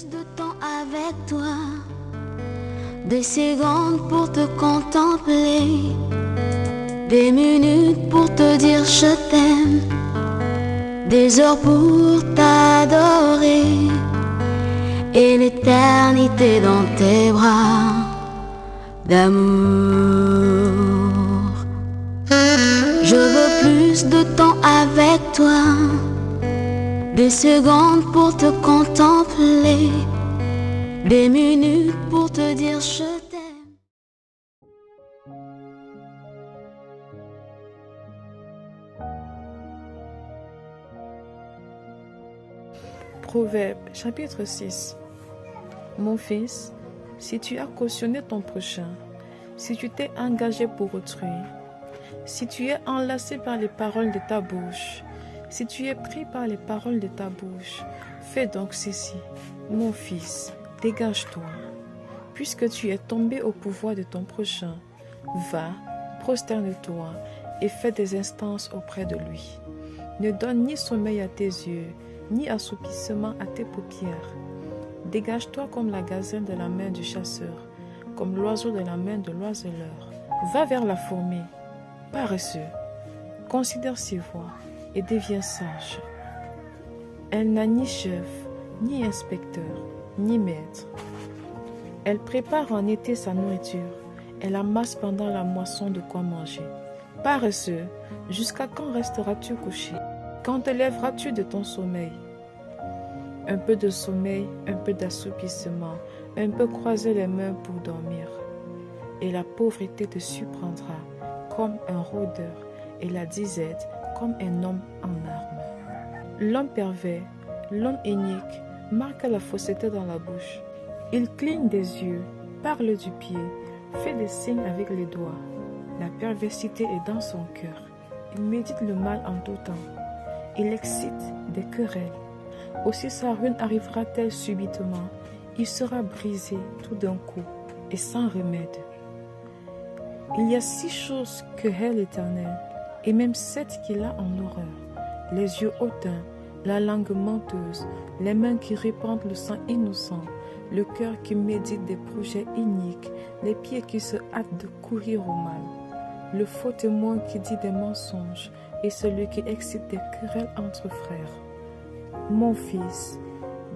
plus de temps avec toi, des secondes pour te contempler, des minutes pour te dire je t'aime, des heures pour t'adorer, et l'éternité dans tes bras d'amour. Je veux plus de temps avec toi, des secondes pour te contempler, des minutes pour te dire je t'aime. Proverbe chapitre 6. Mon fils, si tu as cautionné ton prochain, si tu t'es engagé pour autrui, si tu es enlacé par les paroles de ta bouche, si tu es pris par les paroles de ta bouche, fais donc ceci. Mon fils, dégage-toi. Puisque tu es tombé au pouvoir de ton prochain, va, prosterne-toi et fais des instances auprès de lui. Ne donne ni sommeil à tes yeux, ni assoupissement à tes paupières. Dégage-toi comme la gazelle de la main du chasseur, comme l'oiseau de la main de l'oiseleur. Va vers la fourmi, paresseux. Considère ses voies et deviens sage. Elle n'a ni chef, ni inspecteur, ni maître. Elle prépare en été sa nourriture. Elle amasse pendant la moisson de quoi manger. Paresseux, jusqu'à quand resteras-tu couché? Quand te lèveras-tu de ton sommeil? Un peu de sommeil, un peu d'assoupissement, un peu croiser les mains pour dormir. Et la pauvreté te surprendra comme un rôdeur, et la disette comme un homme en armes. L'homme pervers, l'homme inique, marque la fausseté dans la bouche. Il cligne des yeux, parle du pied, fait des signes avec les doigts. La perversité est dans son cœur. Il médite le mal en tout temps. Il excite des querelles. Aussi sa ruine arrivera-t-elle subitement. Il sera brisé tout d'un coup et sans remède. Il y a 6 choses que hait l'Éternel, et même 7 qu'il a en horreur. Les yeux hautains, la langue menteuse, les mains qui répandent le sang innocent, le cœur qui médite des projets iniques, les pieds qui se hâtent de courir au mal, le faux témoin qui dit des mensonges et celui qui excite des querelles entre frères. Mon fils,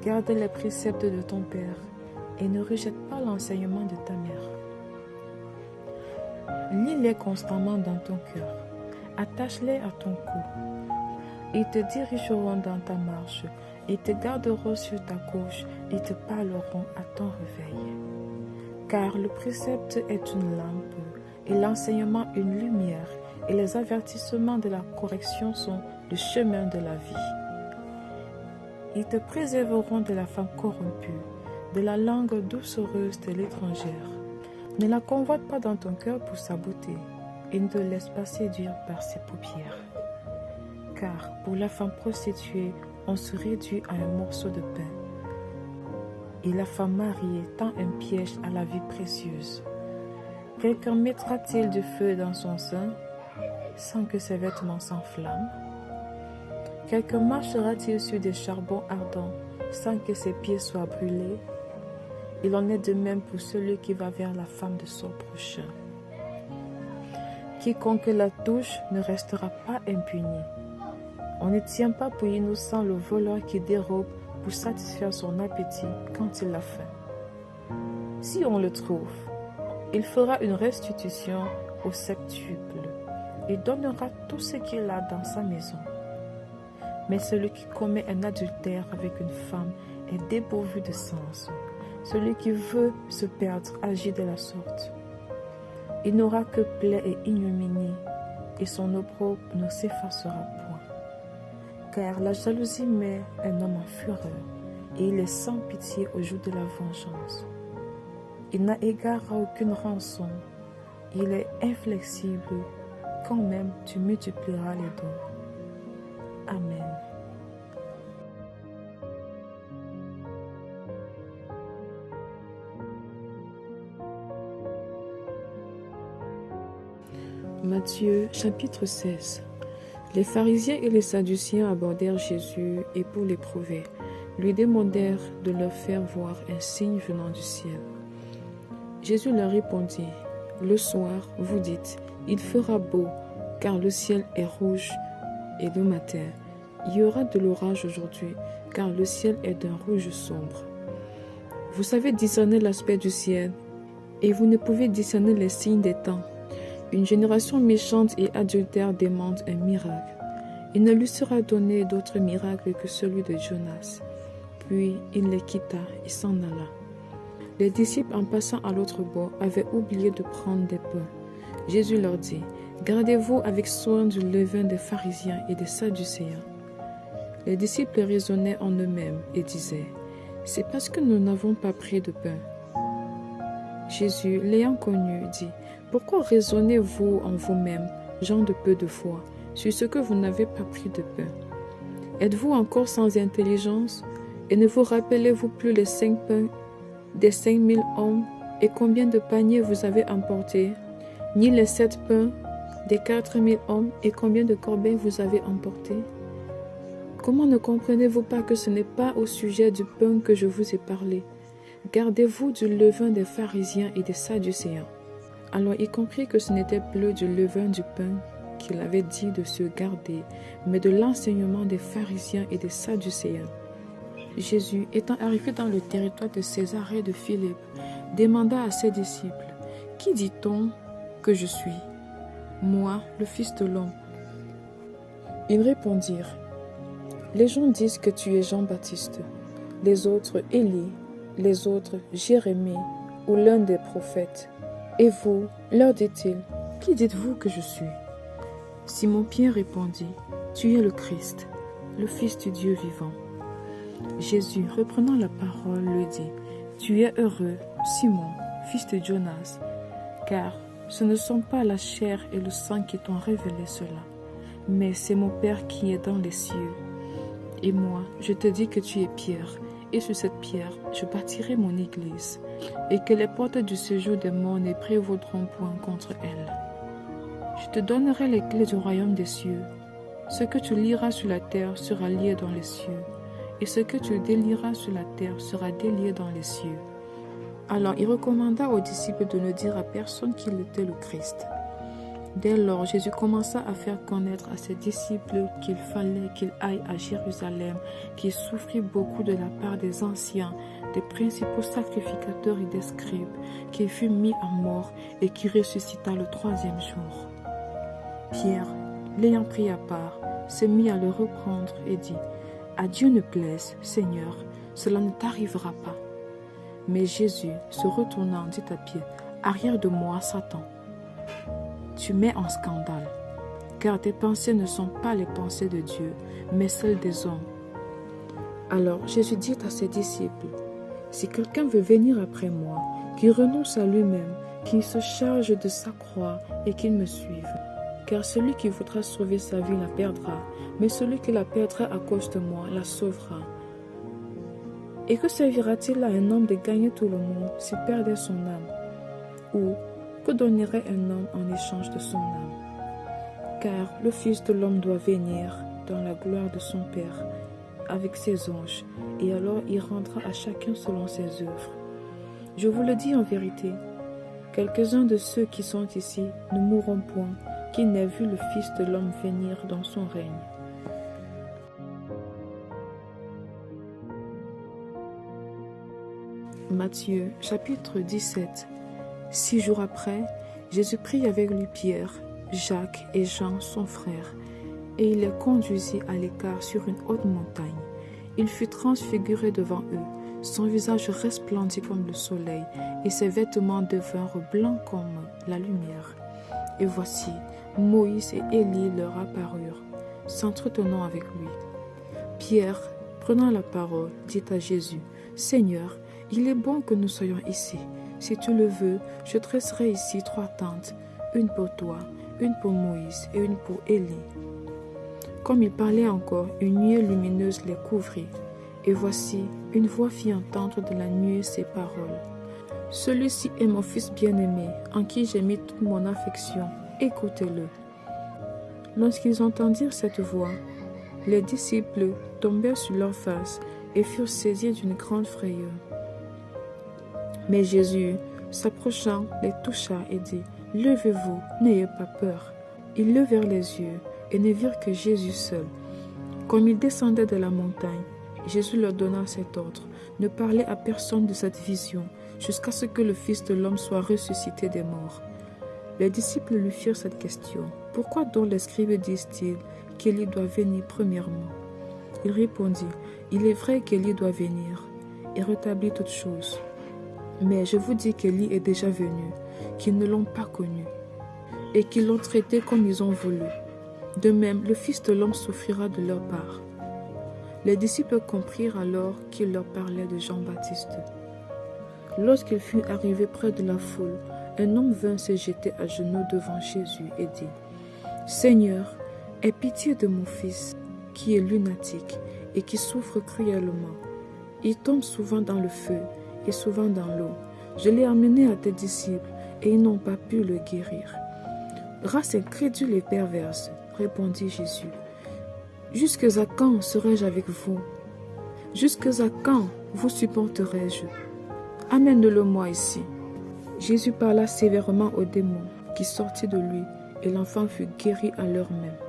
garde les préceptes de ton père et ne rejette pas l'enseignement de ta mère. Lis-les constamment dans ton cœur, attache-les à ton cou. Ils te dirigeront dans ta marche, ils te garderont sur ta gauche, ils te parleront à ton réveil. Car le précepte est une lampe, et l'enseignement une lumière, et les avertissements de la correction sont le chemin de la vie. Ils te préserveront de la femme corrompue, de la langue doucereuse de l'étrangère. Ne la convoite pas dans ton cœur pour sa beauté, et ne te laisse pas séduire par ses paupières. Car pour la femme prostituée, on se réduit à un morceau de pain. Et la femme mariée tend un piège à la vie précieuse. Quelqu'un mettra-t-il du feu dans son sein sans que ses vêtements s'enflamment? Quelqu'un marchera-t-il sur des charbons ardents sans que ses pieds soient brûlés? Il en est de même pour celui qui va vers la femme de son prochain. Quiconque la touche ne restera pas impuni. On ne tient pas pour innocent le voleur qui dérobe pour satisfaire son appétit quand il a faim. Si on le trouve, il fera une restitution au septuple et donnera tout ce qu'il a dans sa maison. Mais celui qui commet un adultère avec une femme est dépourvu de sens. Celui qui veut se perdre agit de la sorte. Il n'aura que plaie et ignominie, et son opprobre ne s'effacera point. Car la jalousie met un homme en fureur, et il est sans pitié au jour de la vengeance. Il n'a égard à aucune rançon, il est inflexible, quand même tu multiplieras les dons. Amen. Matthieu chapitre 16. Les pharisiens et les sadduciens abordèrent Jésus et pour l'éprouver, lui demandèrent de leur faire voir un signe venant du ciel. Jésus leur répondit, « Le soir, vous dites, il fera beau, car le ciel est rouge, et le matin, il y aura de l'orage aujourd'hui, car le ciel est d'un rouge sombre. Vous savez discerner l'aspect du ciel, et vous ne pouvez discerner les signes des temps. Une génération méchante et adultère demande un miracle. Il ne lui sera donné d'autre miracle que celui de Jonas. » Puis il les quitta et s'en alla. Les disciples, en passant à l'autre bord, avaient oublié de prendre des pains. Jésus leur dit, « Gardez-vous avec soin du levain des pharisiens et des sadducéens. » Les disciples raisonnaient en eux-mêmes et disaient, « C'est parce que nous n'avons pas pris de pain. » Jésus, l'ayant connu, dit, « Pourquoi raisonnez-vous en vous-même, gens de peu de foi, sur ce que vous n'avez pas pris de pain? Êtes-vous encore sans intelligence? Et ne vous rappelez-vous plus les 5 pains des 5000 hommes et combien de paniers vous avez emportés? Ni les 7 pains des 4000 hommes et combien de corbeilles vous avez emportés? Comment ne comprenez-vous pas que ce n'est pas au sujet du pain que je vous ai parlé? Gardez-vous du levain des pharisiens et des sadducéens. » Alors il comprit que ce n'était plus du levain du pain qu'il avait dit de se garder, mais de l'enseignement des pharisiens et des sadducéens. Jésus, étant arrivé dans le territoire de Césarée de Philippe, demanda à ses disciples, « Qui dit-on que je suis? Moi, le Fils de l'homme. » Ils répondirent, « Les gens disent que tu es Jean-Baptiste, les autres Élie, les autres Jérémie ou l'un des prophètes. Et vous, leur dit-il, qui dites-vous que je suis? » Simon-Pierre répondit, « Tu es le Christ, le Fils du Dieu vivant. » Jésus, reprenant la parole, lui dit, « Tu es heureux, Simon, fils de Jonas, car ce ne sont pas la chair et le sang qui t'ont révélé cela, mais c'est mon Père qui est dans les cieux. Et moi, je te dis que tu es Pierre, et sur cette pierre, je bâtirai mon église, et que les portes du séjour des morts ne prévaudront point contre elle. Je te donnerai les clés du royaume des cieux. Ce que tu liras sur la terre sera lié dans les cieux, et ce que tu délieras sur la terre sera délié dans les cieux. » Alors il recommanda aux disciples de ne dire à personne qu'il était le Christ. Dès lors, Jésus commença à faire connaître à ses disciples qu'il fallait qu'il aille à Jérusalem, qu'il souffrit beaucoup de la part des anciens, des principaux sacrificateurs et des scribes, qu'il fut mis à mort et qu'il ressuscita le 3e jour. Pierre, l'ayant pris à part, se mit à le reprendre et dit, « À Dieu ne plaise, Seigneur, cela ne t'arrivera pas. » Mais Jésus, se retournant, dit à Pierre, « Arrière de moi, Satan. Tu mets en scandale, car tes pensées ne sont pas les pensées de Dieu, mais celles des hommes. » Alors Jésus dit à ses disciples, « Si quelqu'un veut venir après moi, qu'il renonce à lui-même, qu'il se charge de sa croix et qu'il me suive. Car celui qui voudra sauver sa vie la perdra, mais celui qui la perdra à cause de moi la sauvera. Et que servira-t-il à un homme de gagner tout le monde s'il perdait son âme? Ou que donnerait un homme en échange de son âme? Car le Fils de l'homme doit venir dans la gloire de son Père avec ses anges, et alors il rendra à chacun selon ses œuvres. Je vous le dis en vérité, quelques-uns de ceux qui sont ici ne mourront point, qui n'aient vu le Fils de l'homme venir dans son règne. » Matthieu, chapitre 17. 6 jours après, Jésus prit avec lui Pierre, Jacques et Jean, son frère, et il les conduisit à l'écart sur une haute montagne. Il fut transfiguré devant eux, son visage resplendit comme le soleil, et ses vêtements devinrent blancs comme la lumière. Et voici, Moïse et Élie leur apparurent, s'entretenant avec lui. Pierre, prenant la parole, dit à Jésus, « Seigneur, il est bon que nous soyons ici. Si tu le veux, je dresserai ici 3 tentes, une pour toi, une pour Moïse et une pour Élie. » Comme il parlait encore, une nuée lumineuse les couvrit. Et voici, une voix fit entendre de la nuée ces paroles. « Celui-ci est mon fils bien-aimé, en qui j'ai mis toute mon affection. Écoutez-le. » Lorsqu'ils entendirent cette voix, les disciples tombèrent sur leur face et furent saisis d'une grande frayeur. Mais Jésus, s'approchant, les toucha et dit, « Levez-vous, n'ayez pas peur. » Ils levèrent les yeux et ne virent que Jésus seul. Comme ils descendaient de la montagne, Jésus leur donna cet ordre, « Ne parlez à personne de cette vision, jusqu'à ce que le Fils de l'homme soit ressuscité des morts. » Les disciples lui firent cette question, « Pourquoi donc les scribes disent-ils qu'Élie doit venir premièrement ?» Il répondit, « Il est vrai qu'Élie doit venir et rétablir toutes choses. Mais je vous dis qu'Élie est déjà venu, qu'ils ne l'ont pas connu, et qu'ils l'ont traité comme ils ont voulu. De même, le Fils de l'homme souffrira de leur part. » Les disciples comprirent alors qu'il leur parlait de Jean-Baptiste. Lorsqu'il fut arrivé près de la foule, un homme vint se jeter à genoux devant Jésus et dit, « Seigneur, aie pitié de mon fils, qui est lunatique et qui souffre cruellement. Il tombe souvent dans le feu et souvent dans l'eau. Je l'ai amené à tes disciples et ils n'ont pas pu le guérir. » « Race incrédule et perverse, répondit Jésus. Jusque à quand serai-je avec vous? Jusque à quand vous supporterai-je? Amène-le-moi ici. » Jésus parla sévèrement au démon qui sortit de lui, et l'enfant fut guéri à l'heure même.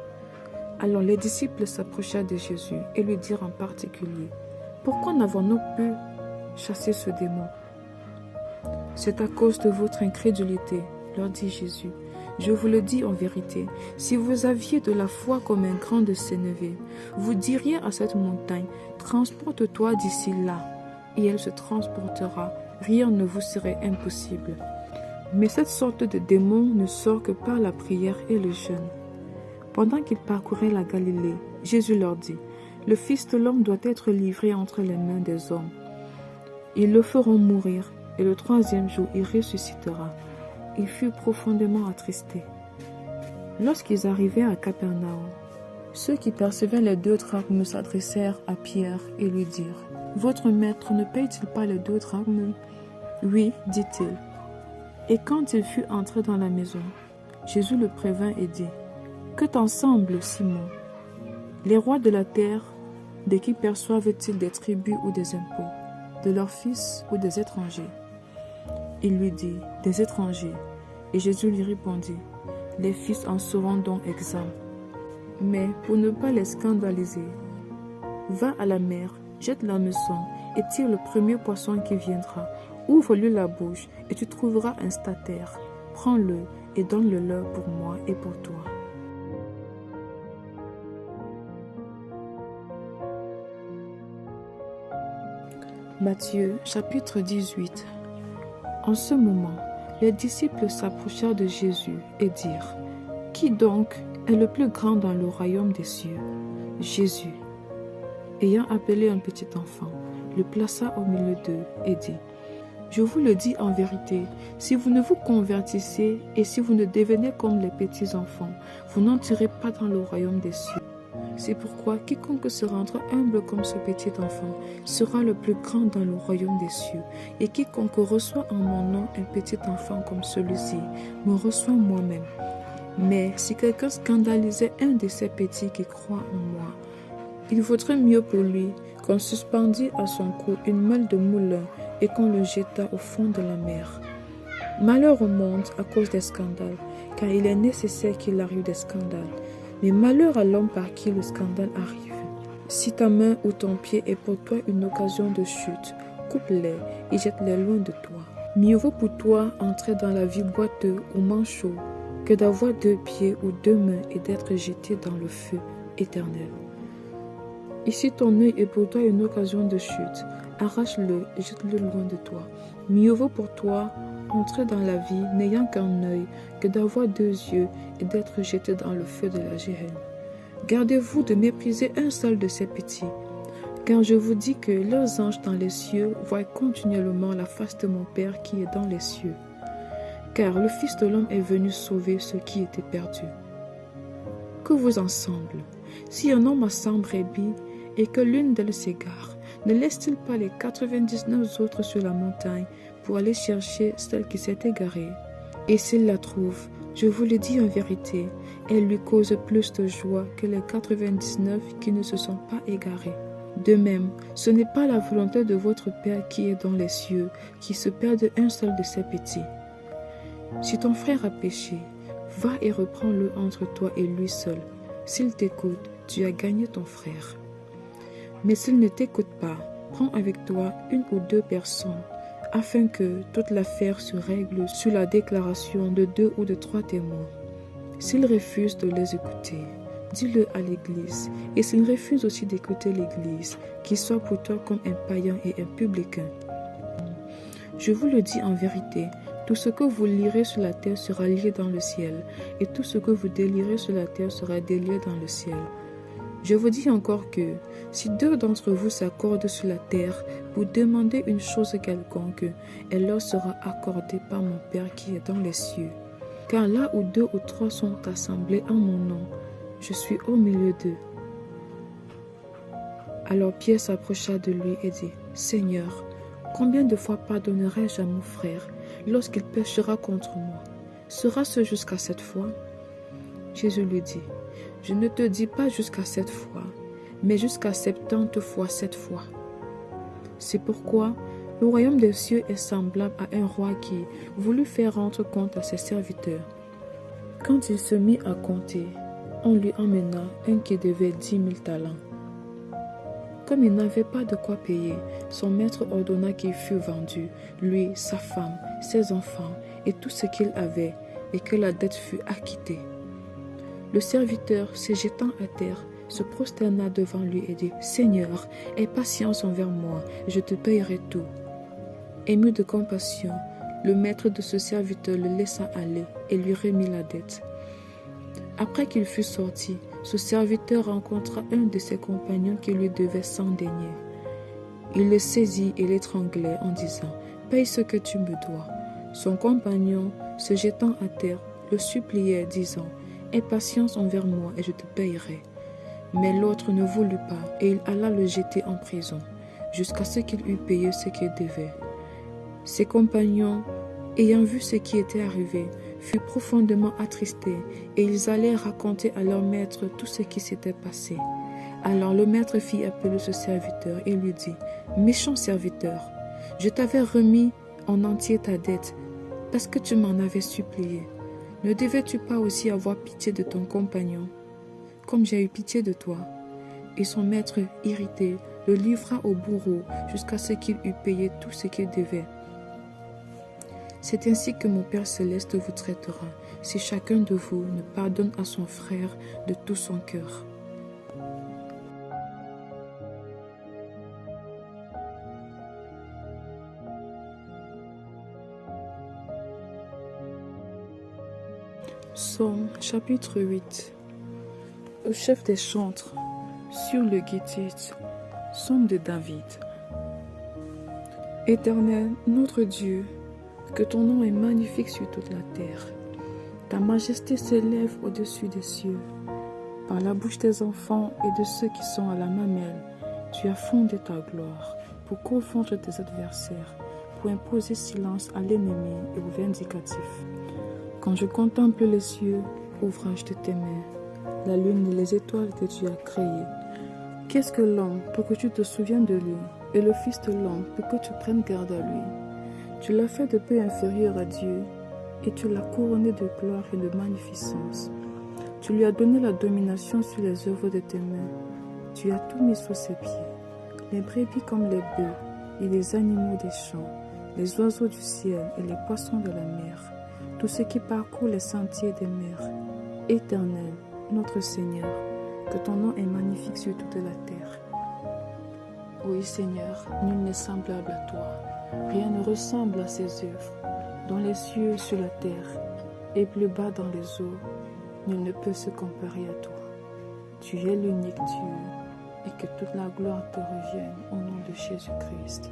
Alors les disciples s'approchèrent de Jésus et lui dirent en particulier, « Pourquoi n'avons-nous pu chasser ce démon? » « C'est à cause de votre incrédulité, leur dit Jésus. Je vous le dis en vérité, si vous aviez de la foi comme un grain de sénévé, vous diriez à cette montagne, « Transporte-toi d'ici là », et elle se transportera. Rien ne vous serait impossible. Mais cette sorte de démon ne sort que par la prière et le jeûne. Pendant qu'ils parcouraient la Galilée, Jésus leur dit, « Le Fils de l'homme doit être livré entre les mains des hommes. Ils le feront mourir, et le 3e jour il ressuscitera. » Ils furent profondément attristés. Lorsqu'ils arrivèrent à Capernaum, ceux qui percevaient les 2 drachmes s'adressèrent à Pierre et lui dirent, « Votre maître ne paye-t-il pas les 2 drachmes ?» « Oui, dit-il. » Et quand il fut entré dans la maison, Jésus le prévint et dit, « Que t'en semble, Simon? Les rois de la terre, de qui perçoivent-ils des tributs ou des impôts? De leurs fils ou des étrangers? » Il lui dit, « Des étrangers. » Et Jésus lui répondit, « Les fils en seront donc exempts. Mais pour ne pas les scandaliser, va à la mer, jette l'hameçon et tire le premier poisson qui viendra. Ouvre-lui la bouche et tu trouveras un statère. Prends-le et donne-le-leur pour moi et pour toi. » Matthieu chapitre 18. En ce moment, les disciples s'approchèrent de Jésus et dirent, « Qui donc est le plus grand dans le royaume des cieux? » Jésus, ayant appelé un petit enfant, le plaça au milieu d'eux et dit, « Je vous le dis en vérité, si vous ne vous convertissez et si vous ne devenez comme les petits enfants, vous n'entrerez pas dans le royaume des cieux. C'est pourquoi quiconque se rendra humble comme ce petit enfant sera le plus grand dans le royaume des cieux. Et quiconque reçoit en mon nom un petit enfant comme celui-ci me reçoit moi-même. Mais si quelqu'un scandalisait un de ces petits qui croient en moi, il vaudrait mieux pour lui qu'on suspendît à son cou une meule de moulin et qu'on le jetât au fond de la mer. Malheur au monde à cause des scandales, car il est nécessaire qu'il arrive des scandales. Mais malheur à l'homme par qui le scandale arrive. Si ta main ou ton pied est pour toi une occasion de chute, coupe-les et jette-les loin de toi. Mieux vaut pour toi entrer dans la vie boiteux ou manchot que d'avoir 2 pieds ou 2 mains et d'être jeté dans le feu éternel. Et si ton œil est pour toi une occasion de chute, arrache-le et jette-le loin de toi. Mieux vaut pour toi entrer dans la vie n'ayant qu'un œil que d'avoir 2 yeux et d'être jeté dans le feu de la géhenne. Gardez-vous de mépriser un seul de ces petits, car je vous dis que leurs anges dans les cieux voient continuellement la face de mon Père qui est dans les cieux. Car le Fils de l'homme est venu sauver ceux qui étaient perdus. Que vous en semble? Si un homme a 100 brebis et que l'une d'elles s'égare, ne laisse-t-il pas les 99 autres sur la montagne pour aller chercher celle qui s'est égarée? Et s'il la trouve, je vous le dis en vérité, elle lui cause plus de joie que les 99 qui ne se sont pas égarés. De même, ce n'est pas la volonté de votre Père qui est dans les cieux qui se perde un seul de ses petits. Si ton frère a péché, va et reprends-le entre toi et lui seul. S'il t'écoute, tu as gagné ton frère. Mais s'il ne t'écoute pas, prends avec toi 1 ou 2 personnes, afin que toute l'affaire se règle sur la déclaration de 2 ou de 3 témoins. S'il refuse de les écouter, dis-le à l'Église, et s'il refuse aussi d'écouter l'Église, qu'il soit pour toi comme un païen et un publicain. Je vous le dis en vérité, tout ce que vous lirez sur la terre sera lié dans le ciel, et tout ce que vous délierez sur la terre sera délié dans le ciel. Je vous dis encore que, si 2 d'entre vous s'accordent sur la terre pour demander une chose quelconque, elle leur sera accordée par mon Père qui est dans les cieux. Car là où 2 ou 3 sont assemblés en mon nom, je suis au milieu d'eux. Alors Pierre s'approcha de lui et dit, « Seigneur, combien de fois pardonnerai-je à mon frère lorsqu'il péchera contre moi? Sera-ce jusqu'à 7 fois ?» Jésus lui dit, « Je ne te dis pas jusqu'à 7 fois, mais jusqu'à 70 fois 7 fois. » C'est pourquoi le royaume des cieux est semblable à un roi qui voulut faire rendre compte à ses serviteurs. Quand il se mit à compter, on lui emmena un qui devait 10 000 talents. Comme il n'avait pas de quoi payer, son maître ordonna qu'il fût vendu, lui, sa femme, ses enfants et tout ce qu'il avait, et que la dette fût acquittée. Le serviteur, se jetant à terre, se prosterna devant lui et dit, « Seigneur, aie patience envers moi, je te payerai tout. » Ému de compassion, le maître de ce serviteur le laissa aller et lui remit la dette. Après qu'il fut sorti, ce serviteur rencontra un de ses compagnons qui lui devait 100 deniers. Il le saisit et l'étranglait en disant, « Paye ce que tu me dois. » Son compagnon, se jetant à terre, le suppliait, disant, « Aie patience envers moi et je te payerai. » Mais l'autre ne voulut pas et il alla le jeter en prison, jusqu'à ce qu'il eût payé ce qu'il devait. Ses compagnons, ayant vu ce qui était arrivé, furent profondément attristés et ils allèrent raconter à leur maître tout ce qui s'était passé. Alors le maître fit appeler ce serviteur et lui dit, « Méchant serviteur, je t'avais remis en entier ta dette parce que tu m'en avais supplié. Ne devais-tu pas aussi avoir pitié de ton compagnon, comme j'ai eu pitié de toi ?» Et son maître, irrité, le livra au bourreau jusqu'à ce qu'il eût payé tout ce qu'il devait. C'est ainsi que mon Père céleste vous traitera, si chacun de vous ne pardonne à son frère de tout son cœur. Psaume chapitre 8. Au chef des chantres, sur le guittit, psaume de David. Éternel, notre Dieu, que ton nom est magnifique sur toute la terre. Ta majesté s'élève au-dessus des cieux. Par la bouche des enfants et de ceux qui sont à la mamelle, tu as fondé ta gloire pour confondre tes adversaires, pour imposer silence à l'ennemi et au vindicatif. Quand je contemple les cieux, ouvrage de tes mains, la lune et les étoiles que tu as créées, qu'est-ce que l'homme pour que tu te souviennes de lui, et le fils de l'homme pour que tu prennes garde à lui? Tu l'as fait de peu inférieur à Dieu, et tu l'as couronné de gloire et de magnificence. Tu lui as donné la domination sur les œuvres de tes mains. Tu as tout mis sous ses pieds, les brebis comme les bœufs, et les animaux des champs, les oiseaux du ciel et les poissons de la mer, tout ce qui parcourt les sentiers des mers. Éternel, notre Seigneur, que ton nom est magnifique sur toute la terre. Oui, Seigneur, nul n'est semblable à toi. Rien ne ressemble à ses œuvres, dans les cieux, sur la terre, et plus bas dans les eaux, nul ne peut se comparer à toi. Tu es l'unique Dieu, et que toute la gloire te revienne au nom de Jésus-Christ.